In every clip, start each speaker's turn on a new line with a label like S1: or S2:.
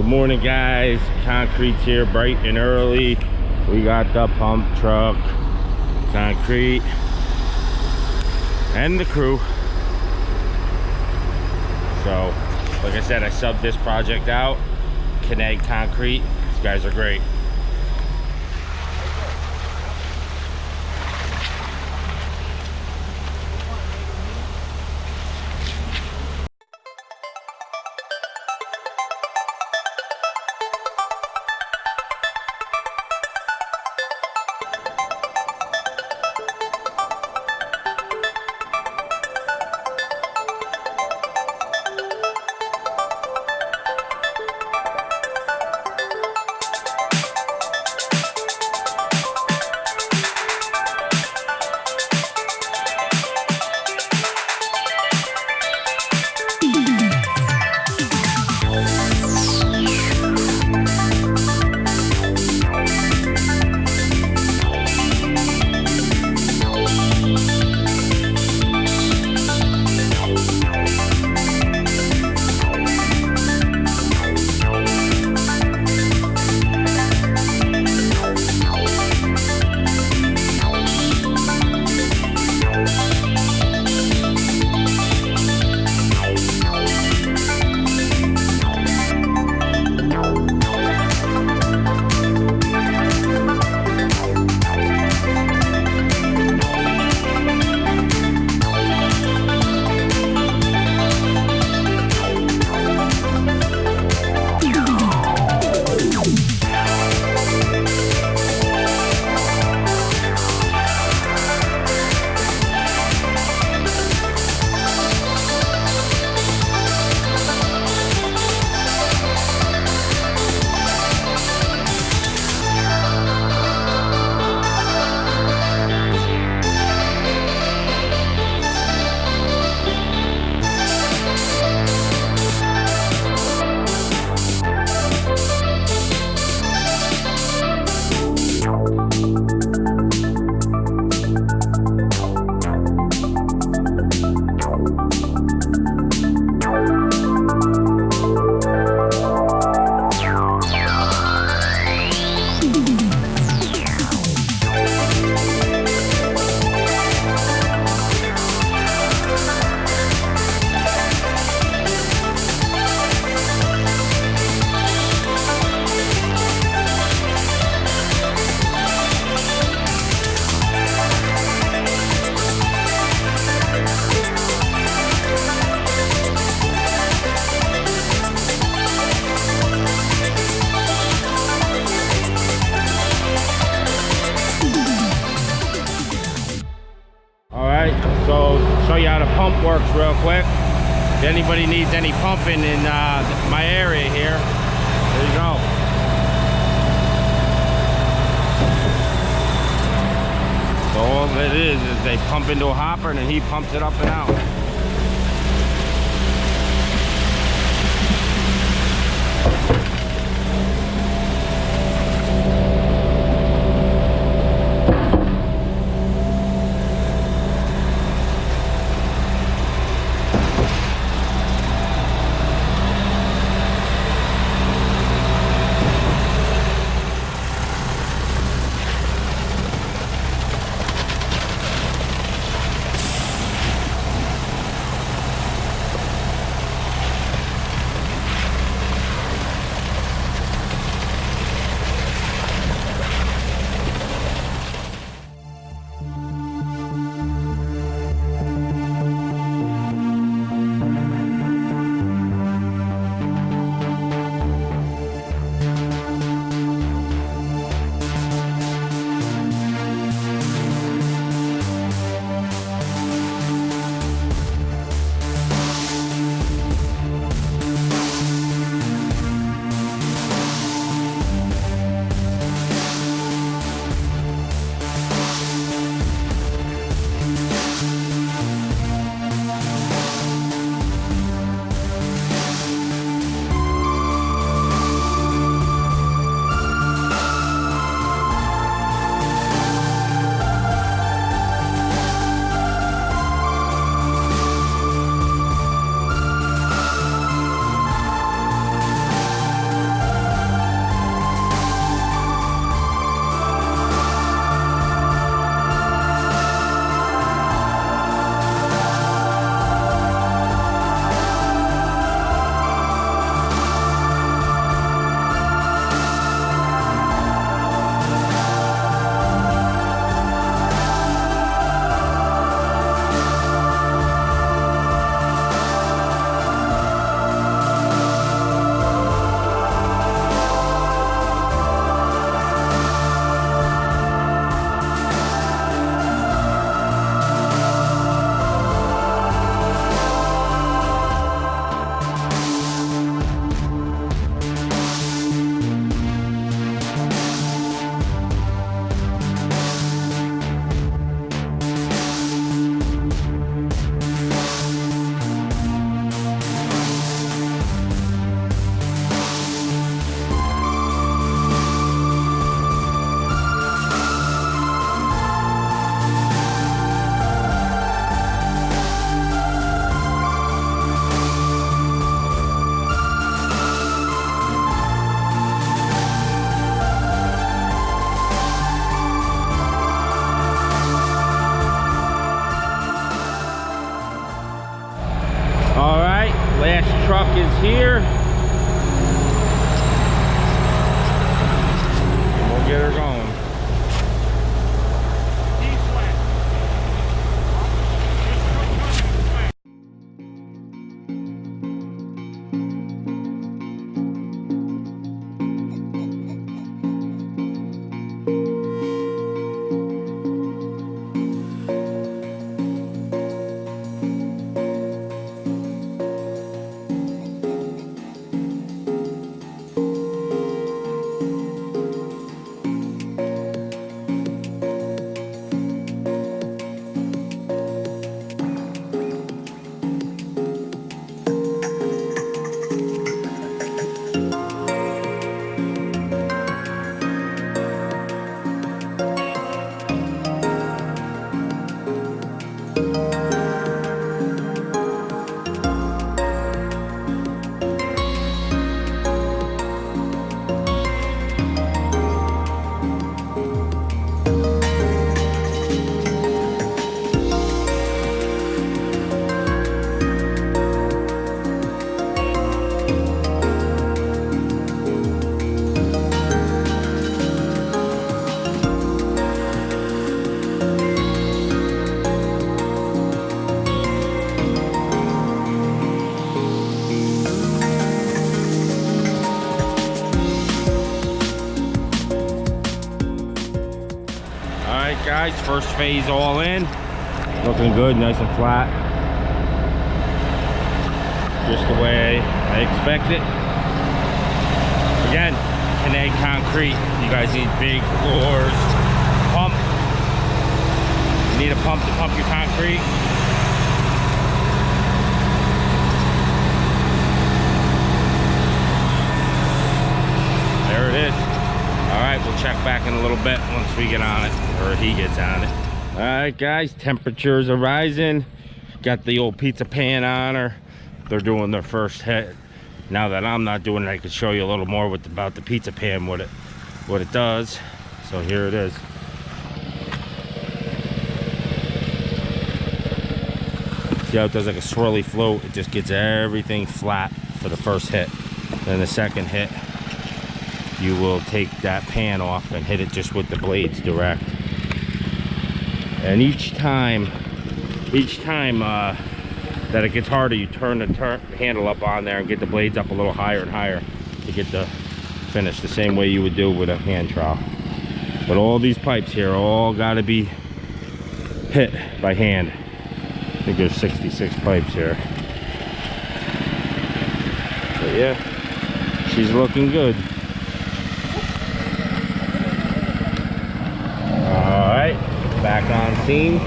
S1: morning, guys. Concrete's here bright and early. We got the pump truck, concrete, and the crew. So like I said, I subbed this project out. Kinetic Concrete, these guys are great. Pump works real quick. If anybody needs any pumping in my area here, there you go. So all it is they pump into a hopper and then he pumps it up and out. here. And we'll get her going. Guys, first phase all in, looking good, nice and flat, just the way I expected. Again, Canadian concrete, you guys need big floors, pump, you need a pump to pump your concrete. There it is. All right, we'll check back in a little bit once we get on it, or he gets on it. All right, guys, temperatures are rising. Got the old pizza pan on her. They're doing their first hit. Now that I'm not doing it, I could show you a little more about the pizza pan, what it does. So here it is. See how it does like a swirly float? It just gets everything flat for the first hit. Then the second hit, you will take that pan off and hit it just with the blades direct. And each time that it gets harder, you turn the handle up on there and get the blades up a little higher and higher to get the finish, the same way you would do with a hand trowel. But all these pipes here all got to be hit by hand. I think there's 66 pipes here. But yeah, she's looking good. Back on scene,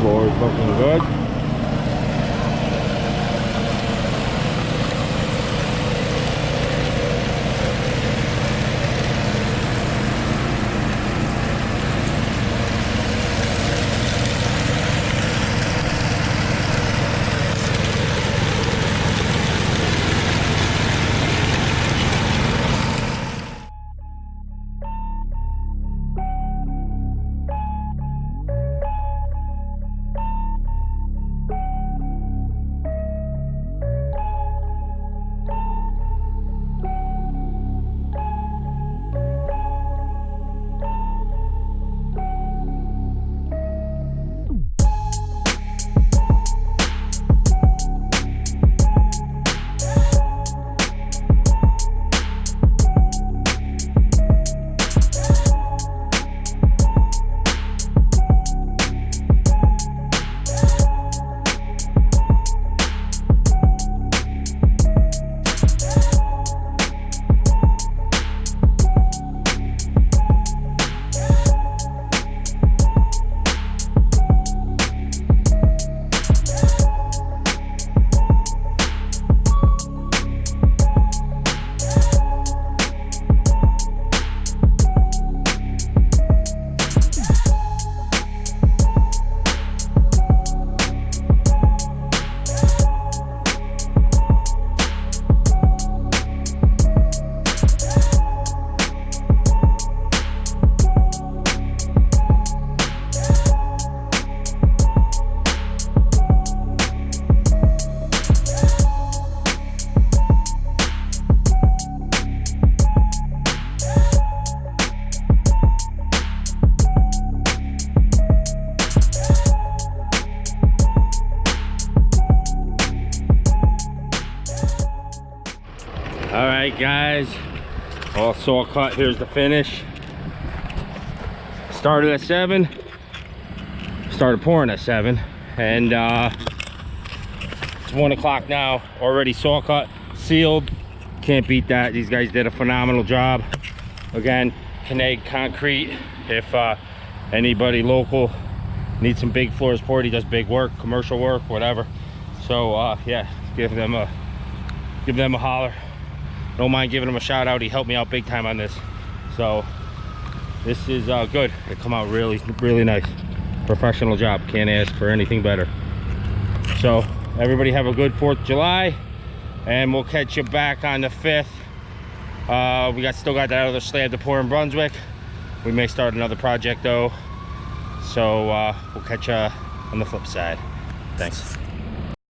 S1: floor is looking good. All right, guys, all saw cut. Here's the finish. Started at 7, started pouring at 7, and it's 1 o'clock now. Already saw cut, sealed. Can't beat that. These guys did a phenomenal job. Again, Keneg Concrete. If anybody local needs some big floors poured, he does big work, commercial work, whatever. So yeah, give them a holler. Don't mind giving him a shout out. He helped me out big time on this. So this is good. It come out really nice. Professional job. Can't ask for anything better. So everybody have a good 4th of July, and we'll catch you back on the 5th. We still got that other slab to pour in Brunswick. We may start another project though. So we'll catch you on the flip side. Thanks.